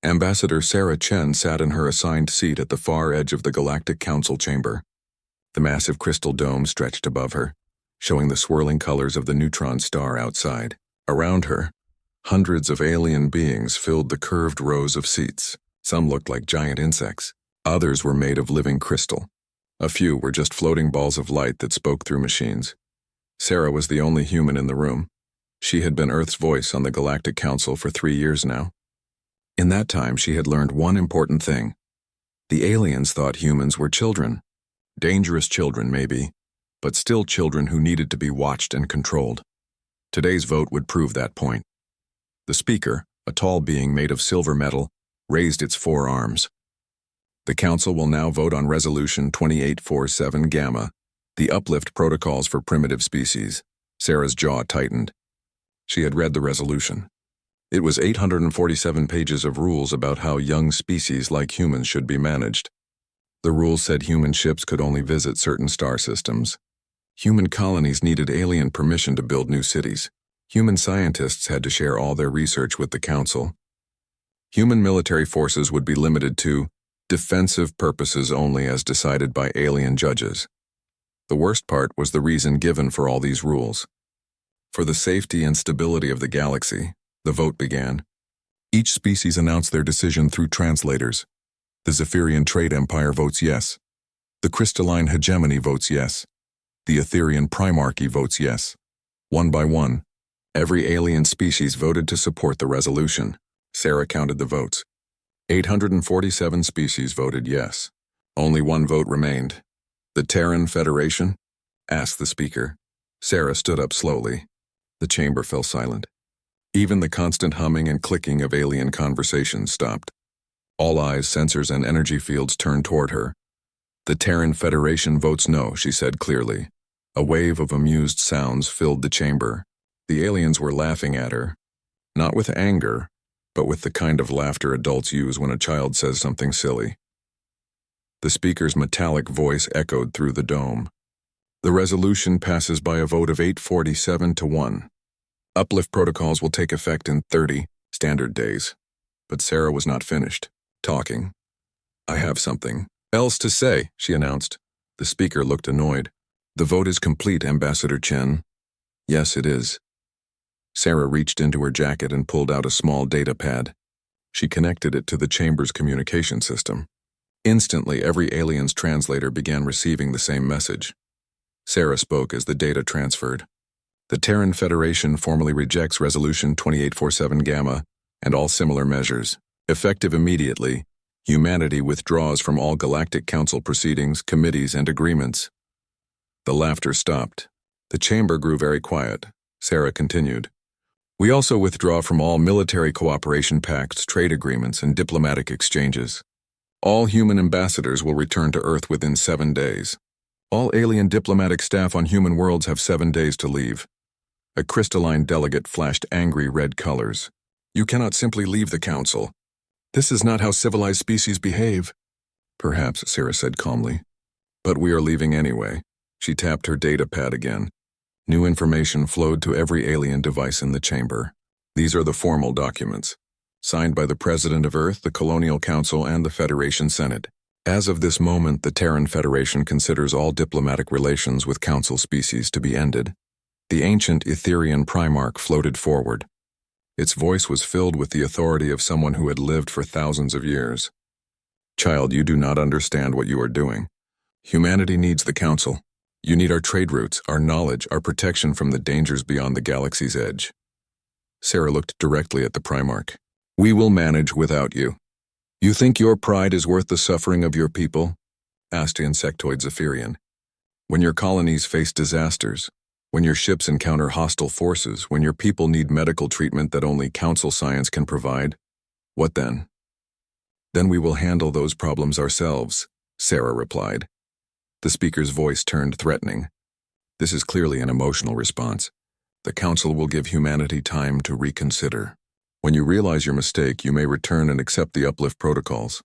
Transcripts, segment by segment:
Ambassador Sarah Chen sat in her assigned seat at the far edge of the Galactic Council chamber. The massive crystal dome stretched above her, showing the swirling colors of the neutron star outside. Around her, hundreds of alien beings filled the curved rows of seats. Some looked like giant insects. Others were made of living crystal. A few were just floating balls of light that spoke through machines. Sarah was the only human in the room. She had been Earth's voice on the Galactic Council for 3 years now. In that time, she had learned one important thing. The aliens thought humans were children. Dangerous children, maybe, but still children who needed to be watched and controlled. Today's vote would prove that point. The speaker, a tall being made of silver metal, raised its 4 arms. The Council will now vote on Resolution 2847 Gamma, the uplift protocols for primitive species. Sarah's jaw tightened. She had read the resolution. It was 847 pages of rules about how young species like humans should be managed. The rules said human ships could only visit certain star systems. Human colonies needed alien permission to build new cities. Human scientists had to share all their research with the Council. Human military forces would be limited to defensive purposes only as decided by alien judges. The worst part was the reason given for all these rules. For the safety and stability of the galaxy, the vote began. Each species announced their decision through translators. The Zephyrian Trade Empire votes yes. The Crystalline Hegemony votes yes. The Etherian Primarchy votes yes. One by one, every alien species voted to support the resolution. Sarah counted the votes. 847 species voted yes. Only one vote remained. The Terran Federation? Asked the speaker. Sarah stood up slowly. The chamber fell silent. Even the constant humming and clicking of alien conversations stopped. All eyes, sensors, and energy fields turned toward her. The Terran Federation votes no, she said clearly. A wave of amused sounds filled the chamber. The aliens were laughing at her. Not with anger, but with the kind of laughter adults use when a child says something silly. The speaker's metallic voice echoed through the dome. The resolution passes by a vote of 847 to 1. Uplift protocols will take effect in 30 standard days. But Sarah was not finished talking. I have something else to say, she announced. The speaker looked annoyed. The vote is complete, Ambassador Chen. Yes, it is. Sarah reached into her jacket and pulled out a small data pad. She connected it to the chamber's communication system. Instantly, every alien's translator began receiving the same message. Sarah spoke as the data transferred. The Terran Federation formally rejects Resolution 2847 Gamma and all similar measures. Effective immediately, humanity withdraws from all Galactic Council proceedings, committees, and agreements. The laughter stopped. The chamber grew very quiet. Sarah continued. We also withdraw from all military cooperation pacts, trade agreements, and diplomatic exchanges. All human ambassadors will return to Earth within 7 days. All alien diplomatic staff on human worlds have 7 days to leave. A crystalline delegate flashed angry red colors. You cannot simply leave the Council. This is not how civilized species behave. Perhaps, Sarah said calmly. But we are leaving anyway. She tapped her data pad again. New information flowed to every alien device in the chamber. These are the formal documents, signed by the President of Earth, the Colonial Council, and the Federation Senate. As of this moment, the Terran Federation considers all diplomatic relations with Council species to be ended. The ancient Etherian Primarch floated forward. Its voice was filled with the authority of someone who had lived for thousands of years. Child, you do not understand what you are doing. Humanity needs the Council. You need our trade routes, our knowledge, our protection from the dangers beyond the galaxy's edge. Sarah looked directly at the Primarch. We will manage without you. You think your pride is worth the suffering of your people? Asked the insectoid Zephyrian. When your colonies face disasters, when your ships encounter hostile forces, when your people need medical treatment that only Council science can provide, what then? Then we will handle those problems ourselves, Sarah replied. The speaker's voice turned threatening. This is clearly an emotional response. The Council will give humanity time to reconsider. When you realize your mistake, you may return and accept the uplift protocols.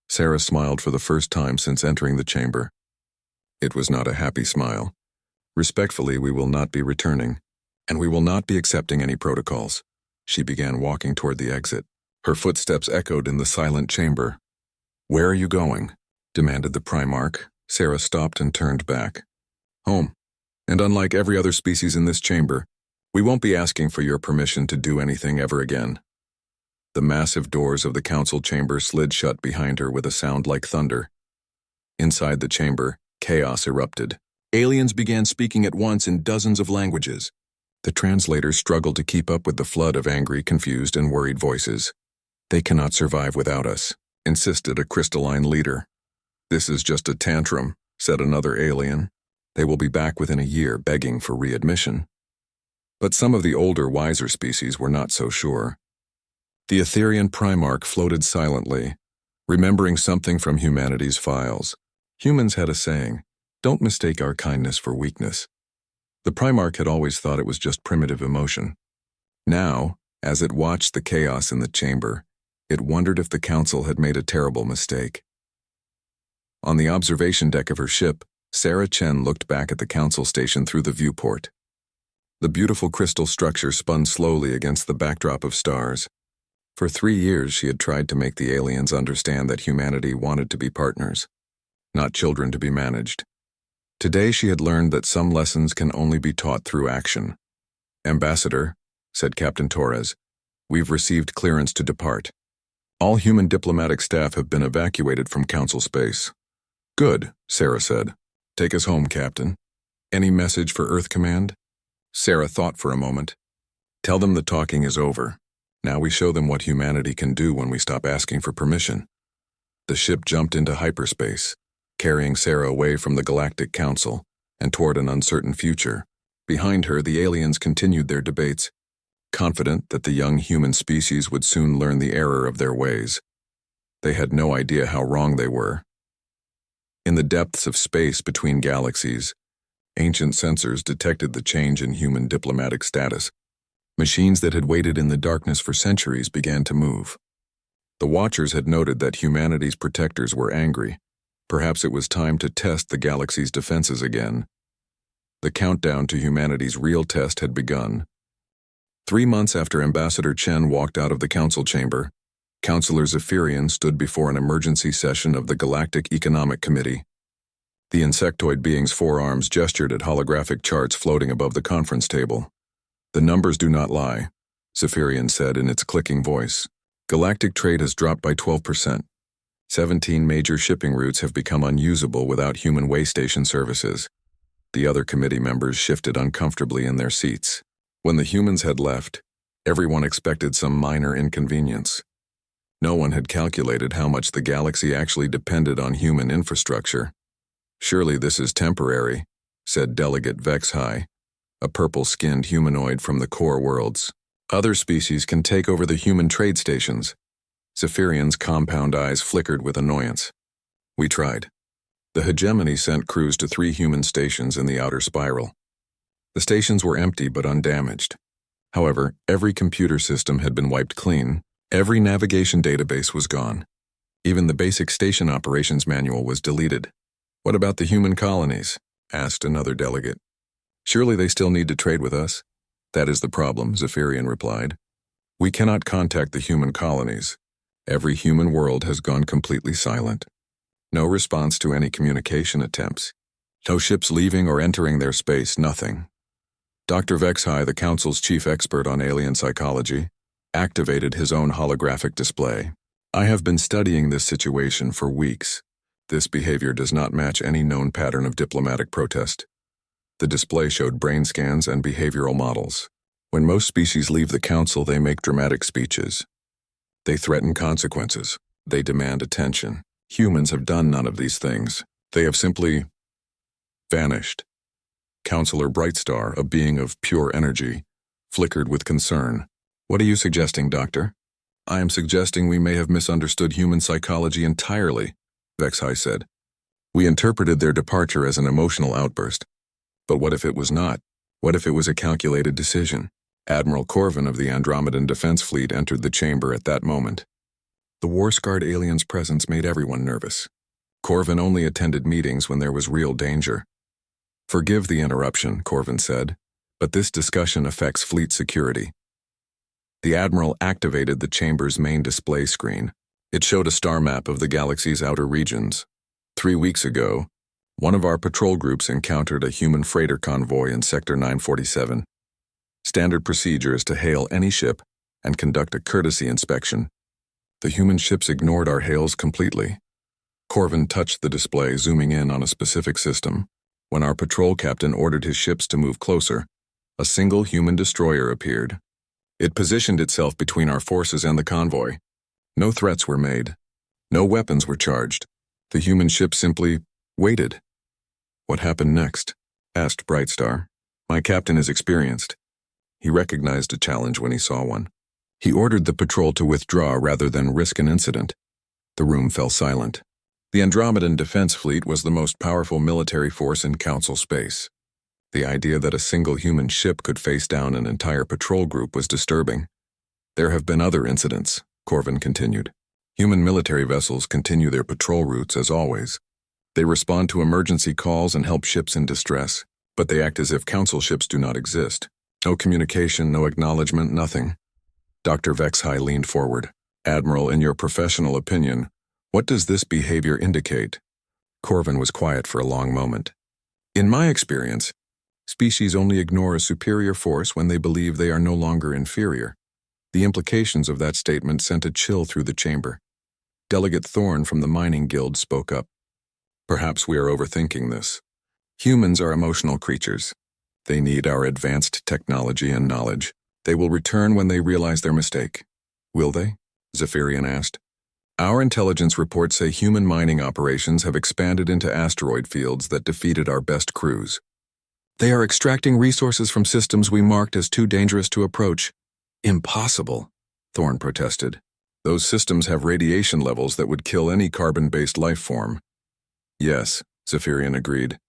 Sarah smiled for the first time since entering the chamber. It was not a happy smile. Respectfully, we will not be returning, and we will not be accepting any protocols. She began walking toward the exit. Her footsteps echoed in the silent chamber. "Where are you going?" demanded the Primarch. Sarah stopped and turned back. "Home. And unlike every other species in this chamber, we won't be asking for your permission to do anything ever again." The massive doors of the council chamber slid shut behind her with a sound like thunder. Inside the chamber, chaos erupted. Aliens began speaking at once in dozens of languages. The translators struggled to keep up with the flood of angry, confused, and worried voices. "They cannot survive without us," insisted a crystalline leader. "This is just a tantrum," said another alien. "They will be back within a year begging for readmission." But some of the older, wiser species were not so sure. The Etherian Primarch floated silently, remembering something from humanity's files. Humans had a saying, "Don't mistake our kindness for weakness." The Primarch had always thought it was just primitive emotion. Now, as it watched the chaos in the chamber, it wondered if the Council had made a terrible mistake. On the observation deck of her ship, Sarah Chen looked back at the Council station through the viewport. The beautiful crystal structure spun slowly against the backdrop of stars. For 3 years, she had tried to make the aliens understand that humanity wanted to be partners, not children to be managed. Today, she had learned that some lessons can only be taught through action. "Ambassador," said Captain Torres, "we've received clearance to depart. All human diplomatic staff have been evacuated from Council space." "Good," Sarah said. "Take us home, Captain. Any message for Earth Command?" Sarah thought for a moment. "Tell them the talking is over. Now we show them what humanity can do when we stop asking for permission." The ship jumped into hyperspace, carrying Sarah away from the Galactic Council and toward an uncertain future. Behind her, the aliens continued their debates, confident that the young human species would soon learn the error of their ways. They had no idea how wrong they were. In the depths of space between galaxies, ancient sensors detected the change in human diplomatic status. Machines that had waited in the darkness for centuries began to move. The Watchers had noted that humanity's protectors were angry. Perhaps it was time to test the galaxy's defenses again. The countdown to humanity's real test had begun. 3 months after Ambassador Chen walked out of the council chamber, Councillor Zephyrian stood before an emergency session of the Galactic Economic Committee. The insectoid being's forearms gestured at holographic charts floating above the conference table. "The numbers do not lie," Zephyrian said in its clicking voice. "Galactic trade has dropped by 12%. 17 major shipping routes have become unusable without human way station services." The other committee members shifted uncomfortably in their seats. When the humans had left, everyone expected some minor inconvenience. No one had calculated how much the galaxy actually depended on human infrastructure. "Surely this is temporary," said Delegate Vexhai, a purple-skinned humanoid from the core worlds. "Other species can take over the human trade stations." Zephyrian's compound eyes flickered with annoyance. "We tried. The hegemony sent crews to 3 human stations in the outer spiral. The stations were empty but undamaged. However, every computer system had been wiped clean. Every navigation database was gone. Even the basic station operations manual was deleted." "What about the human colonies?" asked another delegate. "Surely they still need to trade with us." "That is the problem," Zephyrian replied. "We cannot contact the human colonies. Every human world has gone completely silent. No response to any communication attempts. No ships leaving or entering their space, nothing." Dr. Vexhai, the Council's chief expert on alien psychology, activated his own holographic display. "I have been studying this situation for weeks. This behavior does not match any known pattern of diplomatic protest." The display showed brain scans and behavioral models. When most species leave the Council, they make dramatic speeches. They threaten consequences. They demand attention. Humans have done none of these things. They have simply vanished. Councillor Brightstar, a being of pure energy, flickered with concern. "What are you suggesting, Doctor?" "I am suggesting we may have misunderstood human psychology entirely," Vexhai said. "We interpreted their departure as an emotional outburst. But what if it was not? What if it was a calculated decision?" Admiral Corvin of the Andromedan Defense Fleet entered the chamber at that moment. The war-scarred alien's presence made everyone nervous. Corvin only attended meetings when there was real danger. "Forgive the interruption," Corvin said, "but this discussion affects fleet security." The Admiral activated the chamber's main display screen. It showed a star map of the galaxy's outer regions. 3 weeks ago, one of our patrol groups encountered a human freighter convoy in Sector 947. Standard procedure is to hail any ship and conduct a courtesy inspection. The human ships ignored our hails completely. Corvin touched the display, zooming in on a specific system. When our patrol captain ordered his ships to move closer, a single human destroyer appeared. It positioned itself between our forces and the convoy. No threats were made. No weapons were charged. The human ship simply waited. "What happened next?" asked Brightstar. "My captain is experienced. He recognized a challenge when he saw one. He ordered the patrol to withdraw rather than risk an incident." The room fell silent. The Andromedan Defense Fleet was the most powerful military force in Council space. The idea that a single human ship could face down an entire patrol group was disturbing. "There have been other incidents," Corvin continued. "Human military vessels continue their patrol routes as always. They respond to emergency calls and help ships in distress, but they act as if Council ships do not exist. No communication, no acknowledgement, nothing." Dr. Vexhai leaned forward. "Admiral, in your professional opinion, what does this behavior indicate?" Corvin was quiet for a long moment. "In my experience, species only ignore a superior force when they believe they are no longer inferior." The implications of that statement sent a chill through the chamber. Delegate Thorne from the Mining Guild spoke up. "Perhaps we are overthinking this. Humans are emotional creatures. They need our advanced technology and knowledge. They will return when they realize their mistake." "Will they?" Zephyrian asked. "Our intelligence reports say human mining operations have expanded into asteroid fields that defeated our best crews. They are extracting resources from systems we marked as too dangerous to approach." "Impossible," Thorne protested. "Those systems have radiation levels that would kill any carbon-based life form." "Yes," Zephyrian agreed.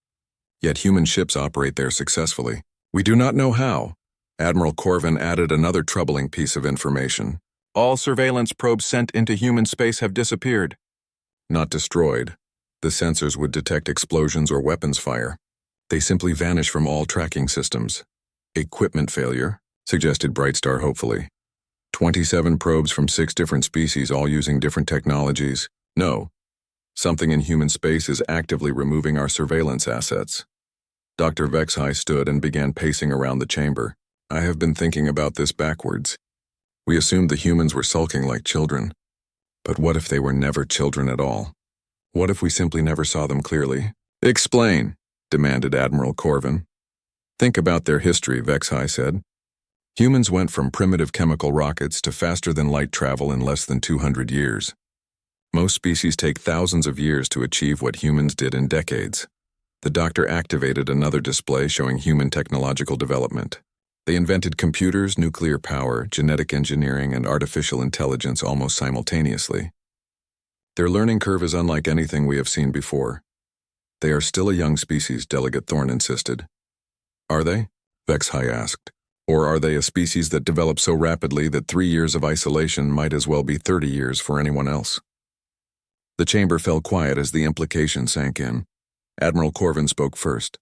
"Yet human ships operate there successfully. We do not know how." Admiral Corvin added another troubling piece of information. "All surveillance probes sent into human space have disappeared." "Not destroyed. The sensors would detect explosions or weapons fire. They simply vanish from all tracking systems." "Equipment failure," suggested Brightstar hopefully. 27 probes from 6 different species, all using different technologies. No. Something in human space is actively removing our surveillance assets." Dr. Vexhai stood and began pacing around the chamber. "I have been thinking about this backwards. We assumed the humans were sulking like children. But what if they were never children at all? What if we simply never saw them clearly?" "Explain," demanded Admiral Corvin. "Think about their history," Vexhai said. "Humans went from primitive chemical rockets to faster-than-light travel in less than 200 years. Most species take thousands of years to achieve what humans did in decades." The doctor activated another display showing human technological development. They invented computers, nuclear power, genetic engineering, and artificial intelligence almost simultaneously. Their learning curve is unlike anything we have seen before. "They are still a young species," Delegate Thorne insisted. "Are they?" Vexhai asked. "Or are they a species that develop so rapidly that 3 years of isolation might as well be 30 years for anyone else?" The chamber fell quiet as the implication sank in. Admiral Corvin spoke first.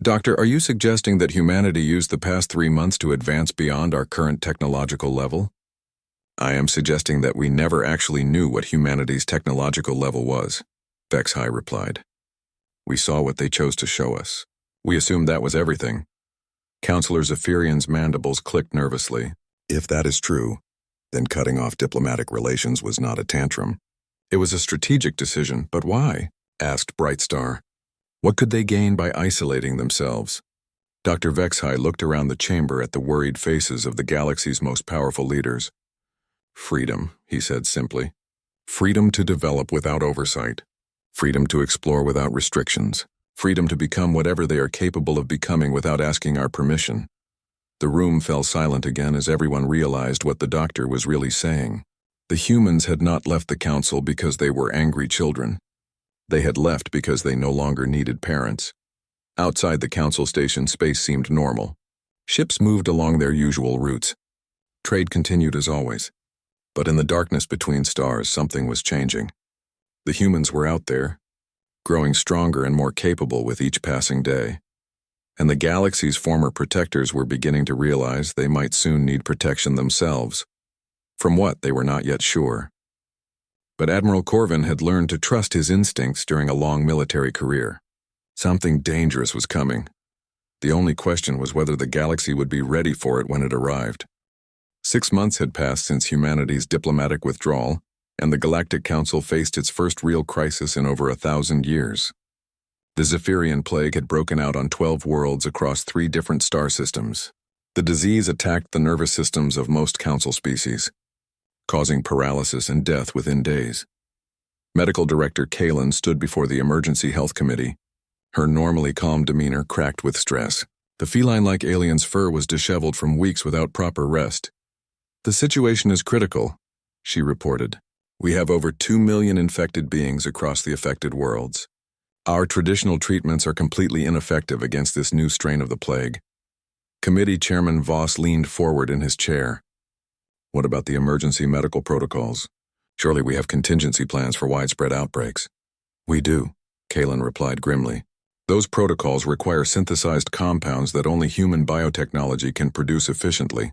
"Doctor, are you suggesting that humanity used the past 3 months to advance beyond our current technological level?" "I am suggesting that we never actually knew what humanity's technological level was," Vexhai replied. "We saw what they chose to show us. We assumed that was everything." Counselor Zephyrian's mandibles clicked nervously. "If that is true, then cutting off diplomatic relations was not a tantrum. It was a strategic decision, but why?" asked Brightstar. "What could they gain by isolating themselves?" Dr. Vexhai looked around the chamber at the worried faces of the galaxy's most powerful leaders. "Freedom," he said simply. "Freedom to develop without oversight. Freedom to explore without restrictions. Freedom to become whatever they are capable of becoming without asking our permission." The room fell silent again as everyone realized what the doctor was really saying. The humans had not left the council because they were angry children. They had left because they no longer needed parents. Outside the council station, space seemed normal. Ships moved along their usual routes. Trade continued as always. But in the darkness between stars, something was changing. The humans were out there, growing stronger and more capable with each passing day. and the galaxy's former protectors were beginning to realize they might soon need protection themselves. From what, they were not yet sure. But Admiral Corvin had learned to trust his instincts during a long military career. Something dangerous was coming. The only question was whether the galaxy would be ready for it when it arrived. 6 months had passed since humanity's diplomatic withdrawal, and the Galactic Council faced its first real crisis in over 1,000 years. The Zephyrian plague had broken out on 12 worlds across 3 different star systems. The disease attacked the nervous systems of most Council species, causing paralysis and death within days. Medical Director Kalen stood before the Emergency Health Committee, her normally calm demeanor cracked with stress. The feline-like alien's fur was disheveled from weeks without proper rest. "The situation is critical," she reported. "We have over 2 million infected beings across the affected worlds. Our traditional treatments are completely ineffective against this new strain of the plague." Committee Chairman Voss leaned forward in his chair. "What about the emergency medical protocols? Surely we have contingency plans for widespread outbreaks." "We do," Kalen replied grimly. "Those protocols require synthesized compounds that only human biotechnology can produce efficiently.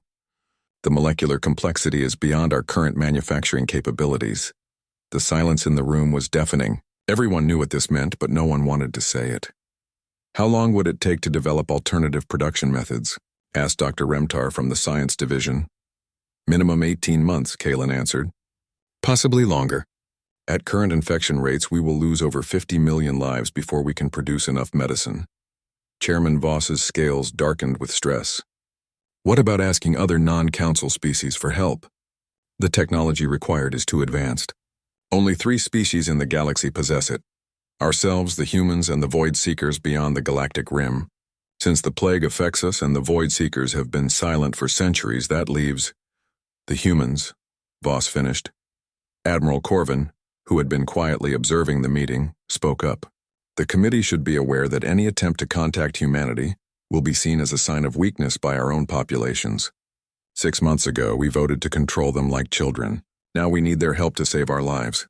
The molecular complexity is beyond our current manufacturing capabilities." The silence in the room was deafening. Everyone knew what this meant, but no one wanted to say it. "How long would it take to develop alternative production methods?" asked Dr. Remtar from the Science Division. "Minimum 18 months, Kalen answered. "Possibly longer. At current infection rates, we will lose over 50 million lives before we can produce enough medicine." Chairman Voss's scales darkened with stress. "What about asking other non-council species for help? The technology required is too advanced. Only 3 species in the galaxy possess it. Ourselves, the humans, and the Void Seekers beyond the galactic rim. Since the plague affects us and the Void Seekers have been silent for centuries, that leaves the humans," Voss finished. Admiral Corvin, who had been quietly observing the meeting, spoke up. "The committee should be aware that any attempt to contact humanity will be seen as a sign of weakness by our own populations. 6 months ago, we voted to control them like children. Now we need their help to save our lives."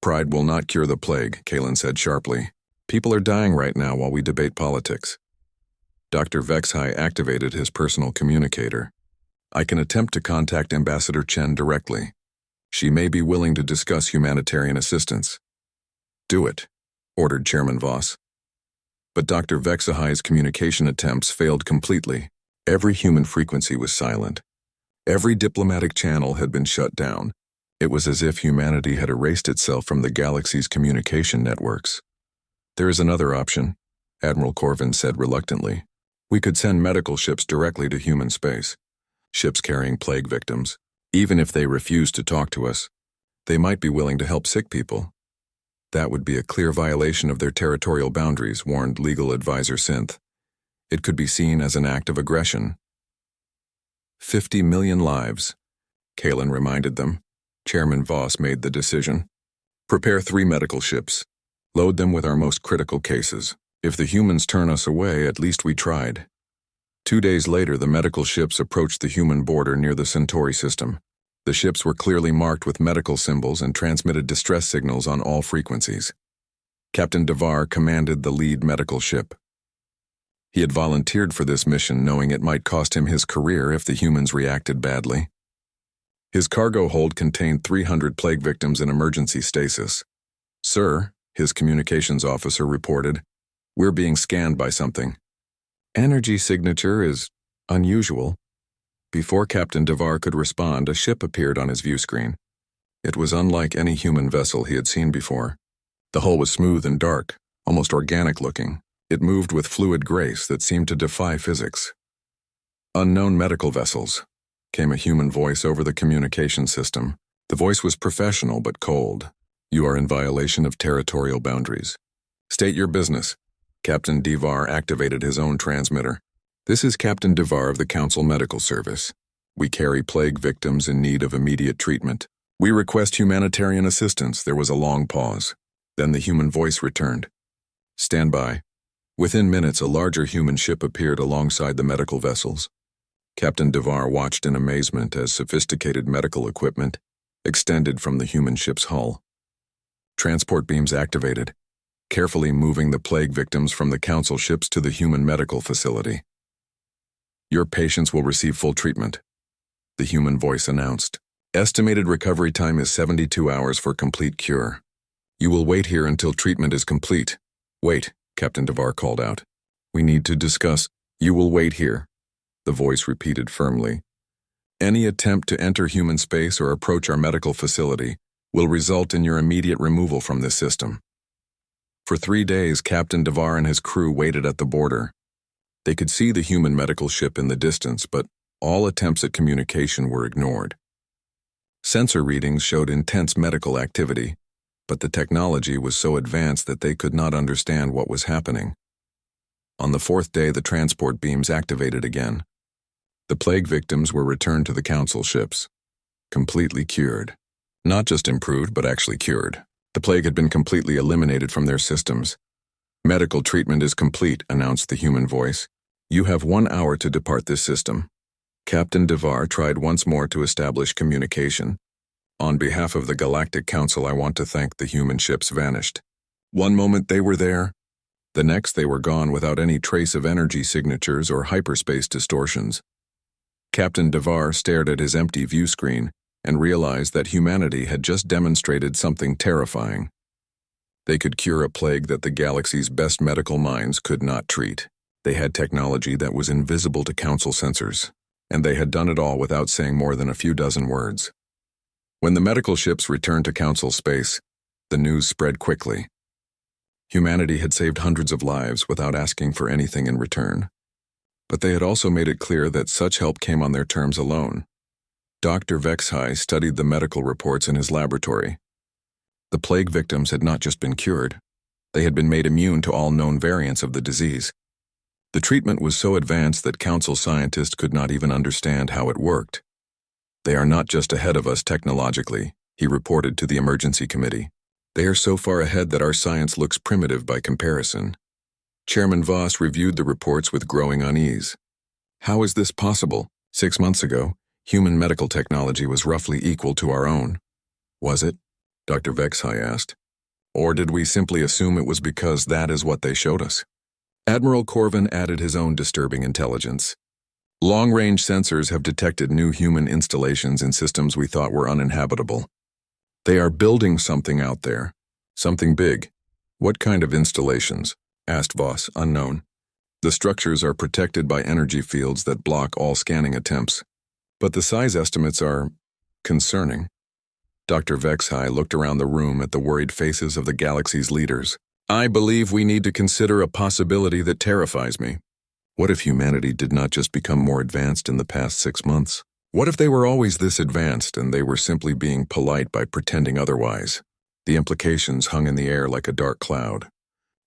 "Pride will not cure the plague," Kalen said sharply. "People are dying right now while we debate politics." Dr. Vexhai activated his personal communicator. "I can attempt to contact Ambassador Chen directly. She may be willing to discuss humanitarian assistance." "Do it," ordered Chairman Voss. But Dr. Vexahai's communication attempts failed completely. Every human frequency was silent. Every diplomatic channel had been shut down. It was as if humanity had erased itself from the galaxy's communication networks. "There is another option," Admiral Corvin said reluctantly. "We could send medical ships directly to human space. Ships carrying plague victims. Even if they refuse to talk to us, they might be willing to help sick people." "That would be a clear violation of their territorial boundaries," warned legal advisor Synth. "It could be seen as an act of aggression." 50 million lives, Kalen reminded them. Chairman Voss made the decision. "Prepare 3 medical ships. Load them with our most critical cases. If the humans turn us away, at least we tried." 2 days later, the medical ships approached the human border near the Centauri system. The ships were clearly marked with medical symbols and transmitted distress signals on all frequencies. Captain Devar commanded the lead medical ship. He had volunteered for this mission knowing it might cost him his career if the humans reacted badly. His cargo hold contained 300 plague victims in emergency stasis. "Sir," his communications officer reported, "we're being scanned by something. Energy signature is unusual." Before Captain Devar could respond, a ship appeared on his view screen. It was unlike any human vessel he had seen before. The hull was smooth and dark, almost organic looking. It moved with fluid grace that seemed to defy physics. "Unknown medical vessels," came a human voice over the communication system. The voice was professional but cold. "You are in violation of territorial boundaries. State your business." Captain Devar activated his own transmitter. "This is Captain Devar of the Council Medical Service. We carry plague victims in need of immediate treatment. We request humanitarian assistance." There was a long pause. Then the human voice returned. "Stand by." Within minutes, a larger human ship appeared alongside the medical vessels. Captain Devar watched in amazement as sophisticated medical equipment extended from the human ship's hull. Transport beams activated. carefully moving the plague victims from the council ships to the human medical facility. Your patients will receive full treatment, the human voice announced. Estimated recovery time is 72 hours for complete cure. You will wait here until treatment is complete. Wait, Captain Devar called out. We need to discuss. You will wait here, the voice repeated firmly. Any attempt to enter human space or approach our medical facility will result in your immediate removal from this system. For 3 days, Captain Devar and his crew waited at the border. They could see the human medical ship in the distance, but all attempts at communication were ignored. Sensor readings showed intense medical activity, but the technology was so advanced that they could not understand what was happening. On the 4th day, the transport beams activated again. The plague victims were returned to the council ships, completely cured. Not just improved, but actually cured. The plague had been completely eliminated from their systems. Medical treatment is complete, announced the human voice. You have 1 hour to depart this system. Captain Devar tried once more to establish communication. On behalf of the Galactic Council, I want to thank the human ships vanished. One moment they were there, the next they were gone without any trace of energy signatures or hyperspace distortions. Captain Devar stared at his empty view screen and realized that humanity had just demonstrated something terrifying. They could cure a plague that the galaxy's best medical minds could not treat. They had technology that was invisible to council sensors, and they had done it all without saying more than a few dozen words. When the medical ships returned to council space, the news spread quickly. Humanity had saved hundreds of lives without asking for anything in return. But they had also made it clear that such help came on their terms alone. Dr. Vexhai studied the medical reports in his laboratory. The plague victims had not just been cured, they had been made immune to all known variants of the disease. The treatment was so advanced that council scientists could not even understand how it worked. They are not just ahead of us technologically, he reported to the emergency committee. They are so far ahead that our science looks primitive by comparison. Chairman Voss reviewed the reports with growing unease. How is this possible? 6 months ago, human medical technology was roughly equal to our own. Was it? Dr. Vexhai asked. Or did we simply assume it was because that is what they showed us? Admiral Corvin added his own disturbing intelligence. Long-range sensors have detected new human installations in systems we thought were uninhabitable. They are building something out there. Something big. What kind of installations? Asked Voss, unknown. The structures are protected by energy fields that block all scanning attempts. But the size estimates are concerning. Dr. Vexhai looked around the room at the worried faces of the galaxy's leaders. I believe we need to consider a possibility that terrifies me. What if humanity did not just become more advanced in the past 6 months? What if they were always this advanced and they were simply being polite by pretending otherwise? The implications hung in the air like a dark cloud.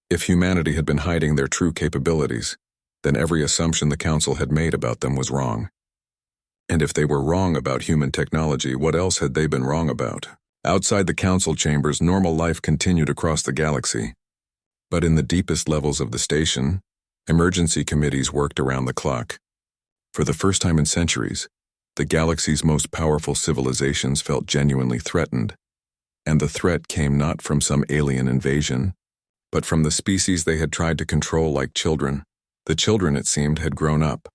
If humanity had been hiding their true capabilities, then every assumption the Council had made about them was wrong. And if they were wrong about human technology, what else had they been wrong about? Outside the Council chambers, normal life continued across the galaxy. But in the deepest levels of the station, emergency committees worked around the clock. For the first time in centuries, the galaxy's most powerful civilizations felt genuinely threatened. And the threat came not from some alien invasion, but from the species they had tried to control like children. The children, it seemed, had grown up.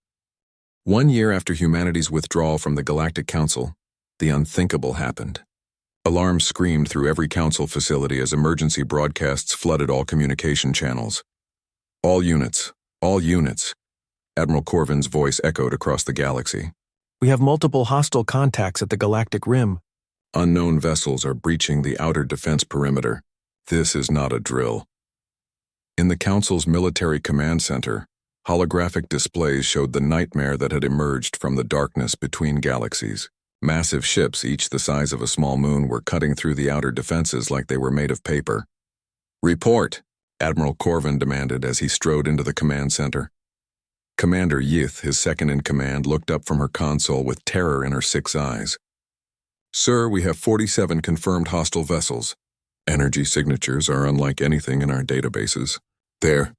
1 year after humanity's withdrawal from the Galactic Council, the unthinkable happened. Alarms screamed through every council facility as emergency broadcasts flooded all communication channels. All units, Admiral Corvin's voice echoed across the galaxy. We have multiple hostile contacts at the Galactic Rim. Unknown vessels are breaching the outer defense perimeter. This is not a drill. In the Council's military command center, holographic displays showed the nightmare that had emerged from the darkness between galaxies. Massive ships, each the size of a small moon, were cutting through the outer defenses like they were made of paper. Report, Admiral Corvin demanded as he strode into the command center. Commander Yith, his second-in-command, looked up from her console with terror in her 6 eyes. Sir, we have 47 confirmed hostile vessels. Energy signatures are unlike anything in our databases. They're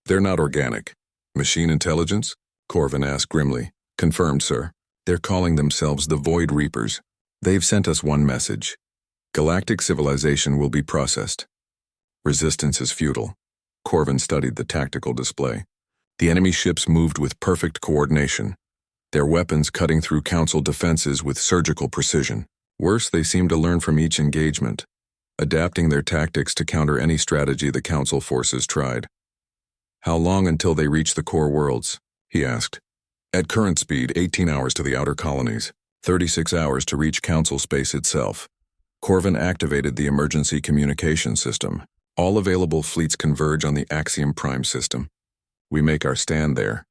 not organic. Machine intelligence? Corvin asked grimly. Confirmed, sir. They're calling themselves the Void Reapers. They've sent us one message. Galactic civilization will be processed. Resistance is futile. Corvin studied the tactical display. The enemy ships moved with perfect coordination, their weapons cutting through Council defenses with surgical precision. Worse, they seemed to learn from each engagement, adapting their tactics to counter any strategy the Council forces tried. "How long until they reach the core worlds?" he asked. "At current speed, 18 hours to the outer colonies, 36 hours to reach Council space itself." Corvin activated the emergency communication system. All available fleets converge on the Axiom Prime system. We make our stand there.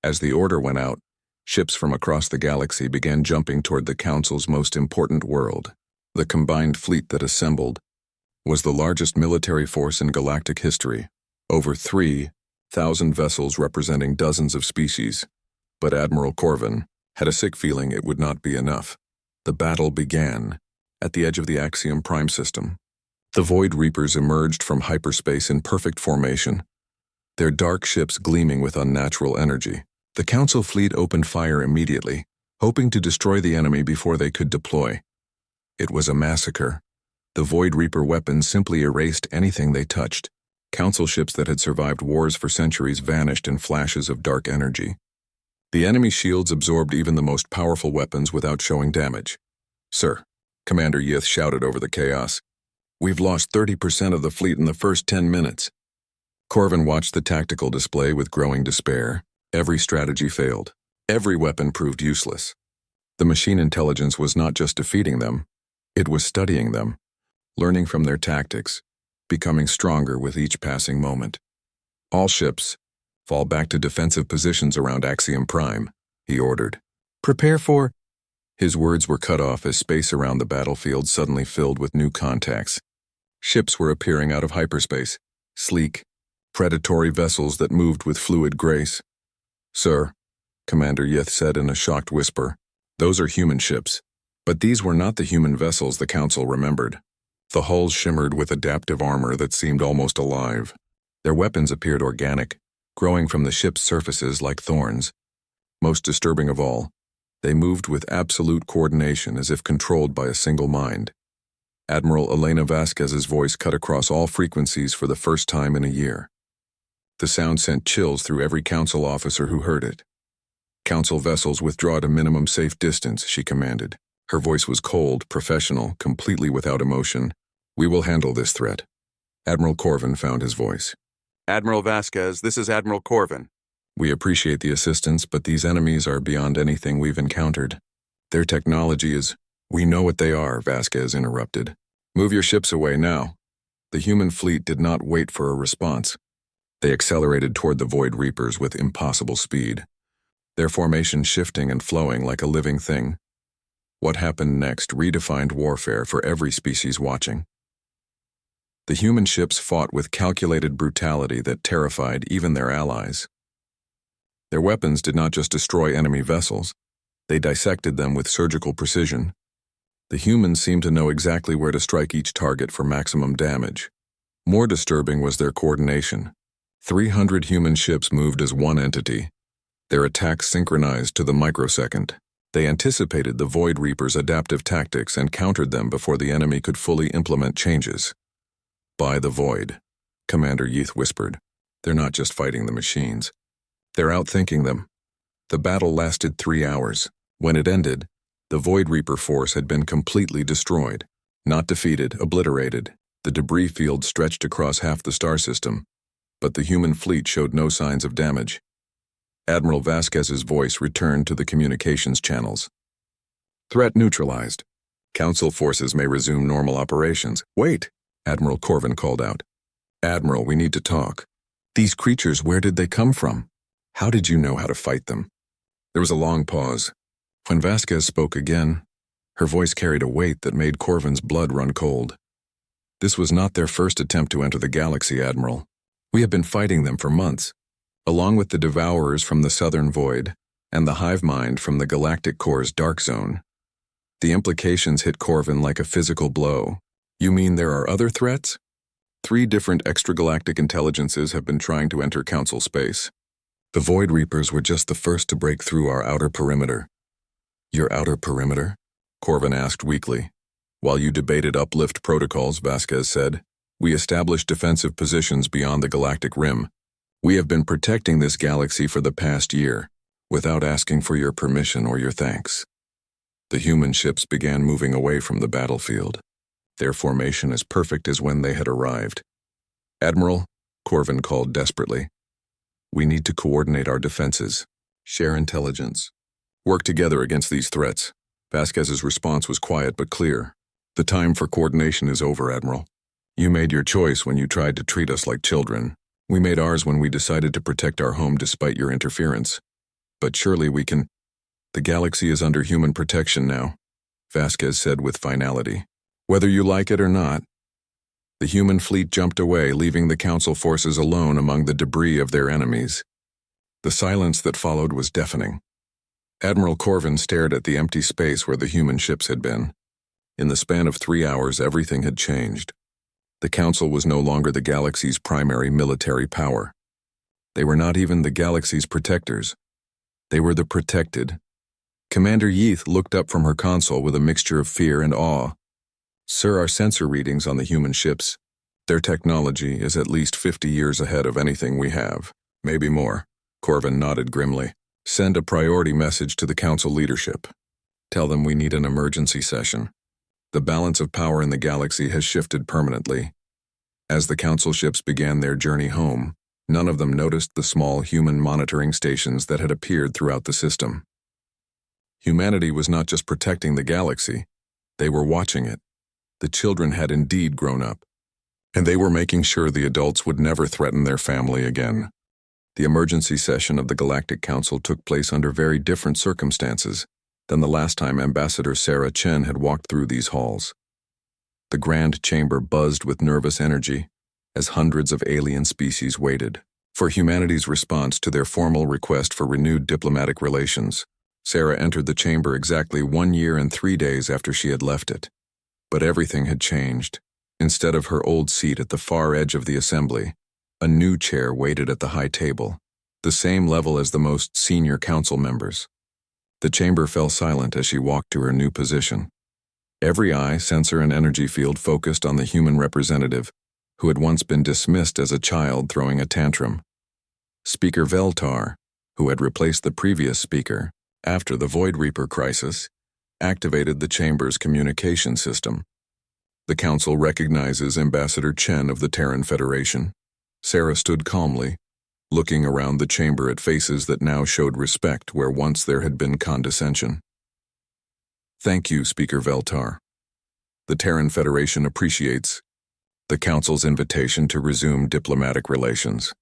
As the order went out, ships from across the galaxy began jumping toward the Council's most important world. The combined fleet that assembled was the largest military force in galactic history, over 3,000 vessels representing dozens of species. But Admiral Corvin had a sick feeling it would not be enough. The battle began at the edge of the Axiom Prime system. The Void Reapers emerged from hyperspace in perfect formation, their dark ships gleaming with unnatural energy. The Council fleet opened fire immediately, hoping to destroy the enemy before they could deploy. It was a massacre. The Void Reaper weapons simply erased anything they touched. Council ships that had survived wars for centuries vanished in flashes of dark energy. The enemy shields absorbed even the most powerful weapons without showing damage. "Sir," Commander Yith shouted over the chaos, "we've lost 30% of the fleet in the first 10 minutes. Corvin watched the tactical display with growing despair. Every strategy failed. Every weapon proved useless. The machine intelligence was not just defeating them, it was studying them, learning from their tactics, becoming stronger with each passing moment. "All ships, fall back to defensive positions around Axiom Prime," he ordered. Prepare for... His words were cut off as space around the battlefield suddenly filled with new contacts. Ships were appearing out of hyperspace, sleek, predatory vessels that moved with fluid grace. "Sir," Commander Yith said in a shocked whisper, "those are human ships." But these were not the human vessels the Council remembered. The hulls shimmered with adaptive armor that seemed almost alive. Their weapons appeared organic, growing from the ship's surfaces like thorns. Most disturbing of all, they moved with absolute coordination as if controlled by a single mind. Admiral Elena Vasquez's voice cut across all frequencies for the first time in a year. The sound sent chills through every Council officer who heard it. "Council vessels withdraw to minimum safe distance," she commanded. Her voice was cold, professional, completely without emotion. "We will handle this threat." Admiral Corvin found his voice. "Admiral Vasquez, this is Admiral Corvin." "We appreciate the assistance, but these enemies are beyond anything we've encountered. Their technology is—" "We know what they are," Vasquez interrupted. "Move your ships away now." The human fleet did not wait for a response. They accelerated toward the Void Reapers with impossible speed, their formation shifting and flowing like a living thing. What happened next redefined warfare for every species watching. The human ships fought with calculated brutality that terrified even their allies. Their weapons did not just destroy enemy vessels, they dissected them with surgical precision. The humans seemed to know exactly where to strike each target for maximum damage. More disturbing was their coordination. 300 human ships moved as one entity, their attacks synchronized to the microsecond. They anticipated the Void Reapers' adaptive tactics and countered them before the enemy could fully implement changes. "By the Void," Commander Yith whispered. "They're not just fighting the machines. They're outthinking them." The battle lasted 3 hours. When it ended, the Void Reaper force had been completely destroyed. Not defeated, obliterated. The debris field stretched across half the star system, but the human fleet showed no signs of damage. Admiral Vasquez's voice returned to the communications channels. "Threat neutralized. Council forces may resume normal operations." "Wait," Admiral Corvin called out. "Admiral, we need to talk. These creatures, where did they come from? How did you know how to fight them?" There was a long pause. When Vasquez spoke again, her voice carried a weight that made Corvin's blood run cold. "This was not their first attempt to enter the galaxy, Admiral. We have been fighting them for months, along with the Devourers from the Southern Void and the Hive Mind from the Galactic Core's Dark Zone." The implications hit Corvin like a physical blow. "You mean there are other threats?" 3 different extragalactic intelligences have been trying to enter Council space. The Void Reapers were just the first to break through our outer perimeter. "Your outer perimeter?" Corvin asked weakly. "While you debated uplift protocols," Vasquez said, We established defensive positions beyond the galactic rim. We have been protecting this galaxy for the past year, without asking for your permission or your thanks." The human ships began moving away from the battlefield, their formation as perfect as when they had arrived. "Admiral," Corvin called desperately, "we need to coordinate our defenses, share intelligence, work together against these threats." Vasquez's response was quiet but clear. "The time for coordination is over, Admiral. You made your choice when you tried to treat us like children. We made ours when we decided to protect our home despite your interference. But surely we can—" "The galaxy is under human protection now," Vasquez said with finality. "Whether you like it or not." The human fleet jumped away, leaving the Council forces alone among the debris of their enemies. The silence that followed was deafening. Admiral Corvin stared at the empty space where the human ships had been. In the span of 3 hours, everything had changed. The Council was no longer the galaxy's primary military power. They were not even the galaxy's protectors. They were the protected. Commander Yeath looked up from her console with a mixture of fear and awe. "Sir, our sensor readings on the human ships, their technology is at least 50 years ahead of anything we have. Maybe more." Corvin nodded grimly. "Send a priority message to the Council leadership. Tell them we need an emergency session. The balance of power in the galaxy has shifted permanently." As the Council ships began their journey home, none of them noticed the small human monitoring stations that had appeared throughout the system. Humanity was not just protecting the galaxy, they were watching it. The children had indeed grown up, and they were making sure the adults would never threaten their family again. The emergency session of the Galactic Council took place under very different circumstances than the last time Ambassador Sarah Chen had walked through these halls. The grand chamber buzzed with nervous energy as hundreds of alien species waited for humanity's response to their formal request for renewed diplomatic relations. Sarah entered the chamber exactly 1 year and 3 days after she had left it. But everything had changed. Instead of her old seat at the far edge of the assembly, a new chair waited at the high table, the same level as the most senior council members. The chamber fell silent as she walked to her new position. Every eye, sensor, and energy field focused on the human representative, who had once been dismissed as a child throwing a tantrum. Speaker Veltar, who had replaced the previous speaker after the Void Reaper crisis, activated the chamber's communication system. The council recognizes Ambassador Chen of the Terran Federation. Sarah stood calmly, looking around the chamber at faces that now showed respect where once there had been condescension. "Thank you, Speaker Veltar. The Terran Federation appreciates the Council's invitation to resume diplomatic relations."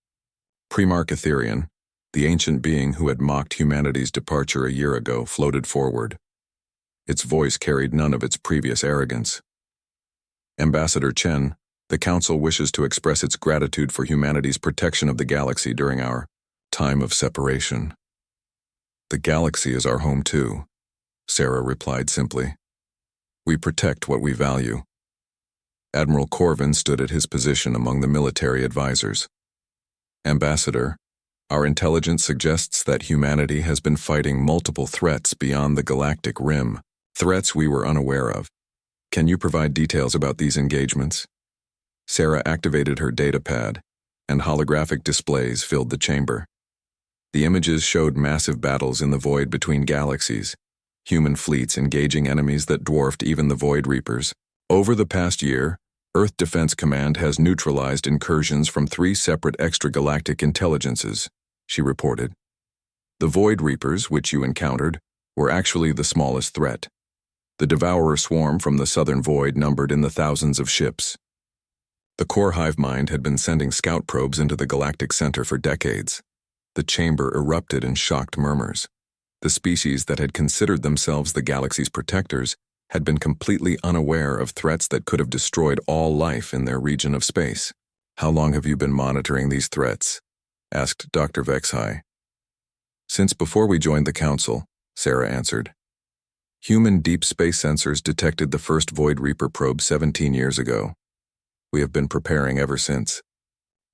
Primarch Etherian, the ancient being who had mocked humanity's departure a year ago, floated forward. Its voice carried none of its previous arrogance. "Ambassador Chen, the Council wishes to express its gratitude for humanity's protection of the galaxy during our time of separation." "The galaxy is our home too," Sarah replied simply. "We protect what we value." Admiral Corvin stood at his position among the military advisors. "Ambassador, our intelligence suggests that humanity has been fighting multiple threats beyond the galactic rim, threats we were unaware of. Can you provide details about these engagements?" Sarah activated her datapad, and holographic displays filled the chamber. The images showed massive battles in the void between galaxies, human fleets engaging enemies that dwarfed even the Void Reapers. "Over the past year, Earth Defense Command has neutralized incursions from 3 separate extragalactic intelligences," she reported. "The Void Reapers, which you encountered, were actually the smallest threat. The Devourer swarm from the Southern Void numbered in the thousands of ships. The core hive mind had been sending scout probes into the galactic center for decades." The chamber erupted in shocked murmurs. The species that had considered themselves the galaxy's protectors had been completely unaware of threats that could have destroyed all life in their region of space. "How long have you been monitoring these threats?" asked Dr. Vexhai. "Since before we joined the Council," Sarah answered. "Human deep space sensors detected the first Void Reaper probe 17 years ago. We have been preparing ever since."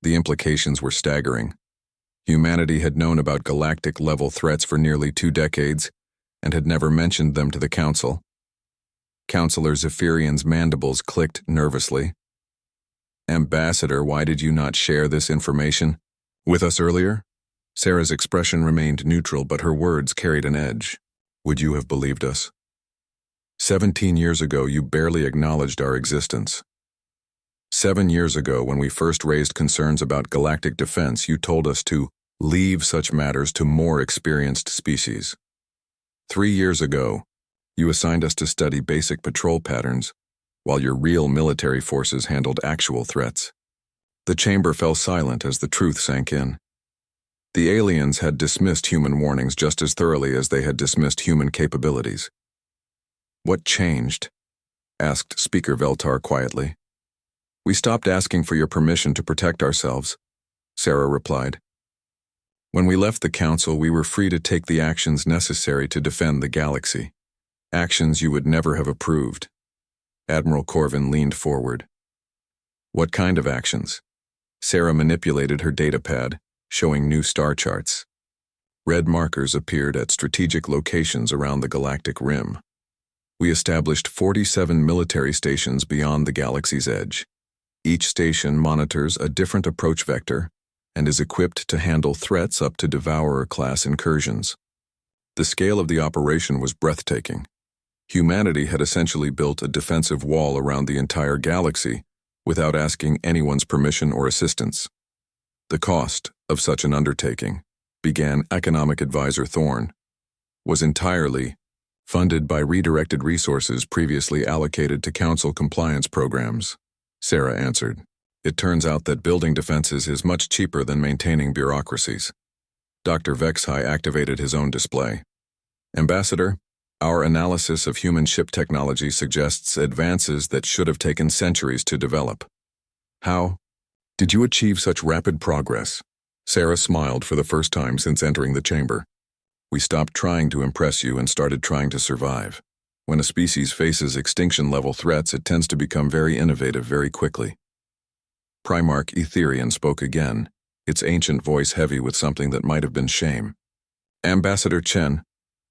The implications were staggering. Humanity had known about galactic-level threats for nearly 2 decades and had never mentioned them to the Council. Councilor Zephyrian's mandibles clicked nervously. Ambassador, why did you not share this information with us earlier? Sarah's expression remained neutral, but her words carried an edge. Would you have believed us? 17 years ago, you barely acknowledged our existence. 7 years ago, when we first raised concerns about galactic defense, you told us to leave such matters to more experienced species. 3 years ago, you assigned us to study basic patrol patterns, while your real military forces handled actual threats. The chamber fell silent as the truth sank in. The aliens had dismissed human warnings just as thoroughly as they had dismissed human capabilities. What changed? Asked Speaker Veltar quietly. We stopped asking for your permission to protect ourselves, Sarah replied. When we left the council, we were free to take the actions necessary to defend the galaxy. Actions you would never have approved. Admiral Corvin leaned forward. What kind of actions? Sarah manipulated her datapad, showing new star charts. Red markers appeared at strategic locations around the galactic rim. We established 47 military stations beyond the galaxy's edge. Each station monitors a different approach vector and is equipped to handle threats up to Devourer-class incursions. The scale of the operation was breathtaking. Humanity had essentially built a defensive wall around the entire galaxy without asking anyone's permission or assistance. The cost of such an undertaking, began Economic Advisor Thorne, was entirely funded by redirected resources previously allocated to Council compliance programs, Sarah answered. It turns out that building defenses is much cheaper than maintaining bureaucracies. Dr. Vexhai activated his own display. Ambassador, our analysis of human ship technology suggests advances that should have taken centuries to develop. How did you achieve such rapid progress? Sarah smiled for the first time since entering the chamber. We stopped trying to impress you and started trying to survive. When a species faces extinction-level threats, it tends to become very innovative very quickly. Primarch Etherian spoke again, its ancient voice heavy with something that might have been shame. Ambassador Chen,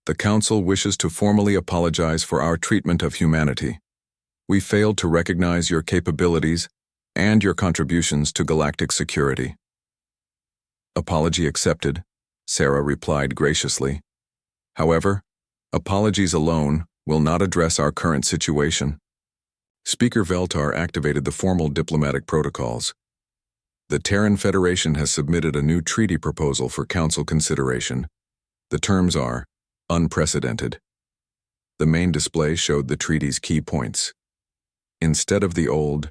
the Council wishes to formally apologize for our treatment of humanity. We failed to recognize your capabilities and your contributions to galactic security. Apology accepted, Sarah replied graciously. However, apologies alone will not address our current situation. Speaker Veltar activated the formal diplomatic protocols. The Terran Federation has submitted a new treaty proposal for Council consideration. The terms are unprecedented. The main display showed the treaty's key points. Instead of the old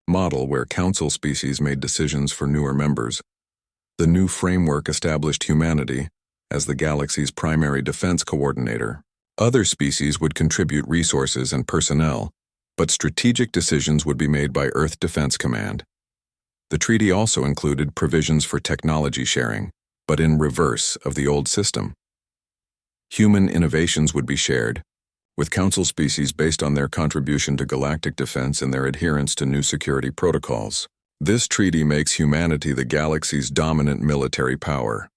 model where Council species made decisions for newer members, the new framework established humanity as the galaxy's primary defense coordinator. Other species would contribute resources and personnel, but strategic decisions would be made by Earth Defense Command. The treaty also included provisions for technology sharing, but in reverse of the old system. Human innovations would be shared, with Council species based on their contribution to galactic defense and their adherence to new security protocols. This treaty makes humanity the galaxy's dominant military power,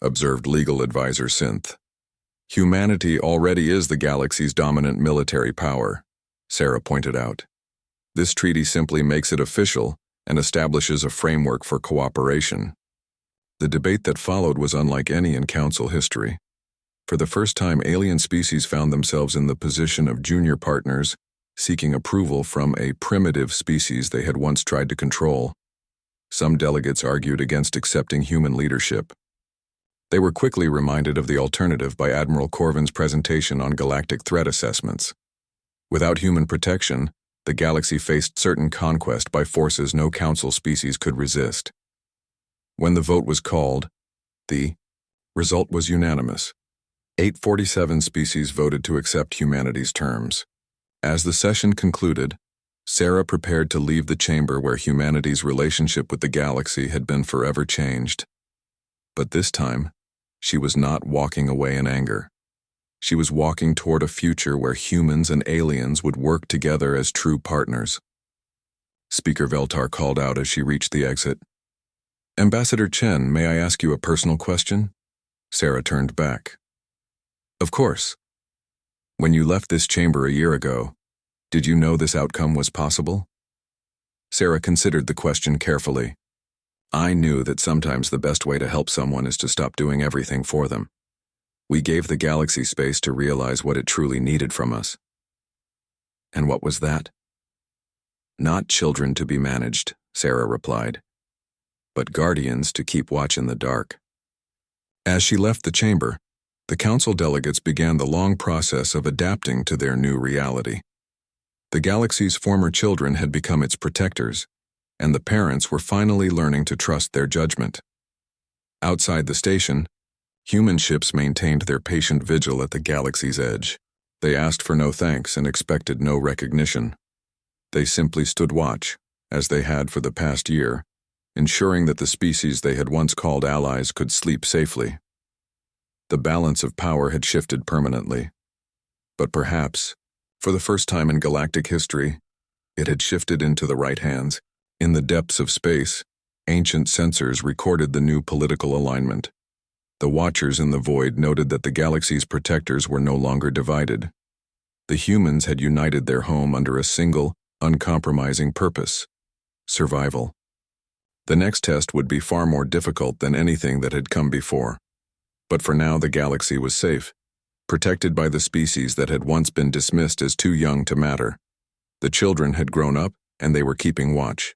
observed legal advisor Synth. Humanity already is the galaxy's dominant military power, Sarah pointed out. This treaty simply makes it official and establishes a framework for cooperation. The debate that followed was unlike any in Council history. For the first time, alien species found themselves in the position of junior partners, seeking approval from a primitive species they had once tried to control. Some delegates argued against accepting human leadership. They were quickly reminded of the alternative by Admiral Corvin's presentation on galactic threat assessments. Without human protection, the galaxy faced certain conquest by forces no Council species could resist. When the vote was called, the result was unanimous. 847 species voted to accept humanity's terms. As the session concluded, Sarah prepared to leave the chamber where humanity's relationship with the galaxy had been forever changed. But this time, she was not walking away in anger. She was walking toward a future where humans and aliens would work together as true partners. Speaker Veltar called out as she reached the exit. Ambassador Chen, may I ask you a personal question? Sarah turned back. Of course. When you left this chamber a year ago, did you know this outcome was possible? Sarah considered the question carefully. I knew that sometimes the best way to help someone is to stop doing everything for them. We gave the galaxy space to realize what it truly needed from us. And what was that? Not children to be managed, Sarah replied, but guardians to keep watch in the dark. As she left the chamber, the council delegates began the long process of adapting to their new reality. The galaxy's former children had become its protectors, and the parents were finally learning to trust their judgment. Outside the station, human ships maintained their patient vigil at the galaxy's edge. They asked for no thanks and expected no recognition. They simply stood watch, as they had for the past year, ensuring that the species they had once called allies could sleep safely. The balance of power had shifted permanently. But perhaps, for the first time in galactic history, it had shifted into the right hands. In the depths of space, ancient sensors recorded the new political alignment. The watchers in the void noted that the galaxy's protectors were no longer divided. The humans had united their home under a single, uncompromising purpose: survival. The next test would be far more difficult than anything that had come before. But for now the galaxy was safe, protected by the species that had once been dismissed as too young to matter. The children had grown up, and they were keeping watch.